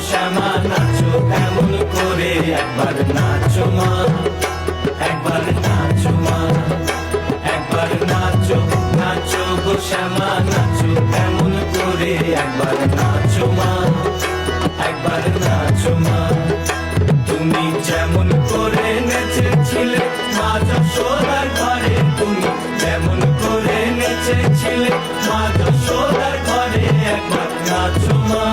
শ্যামা নাচো এমন করে, একবার নাচো মা, একবার নাচো মা, একবার নাচো, নাচো গো শ্যামা নাচো এমন করে, একবার নাচো মা, একবার নাচো মা। তুমি যেমন করে নেচেছিলে মা যশোদার ঘরে, তুমি যেমন করে নেচেছিলে মা যশোদার ঘরে, একবার নাচো মা,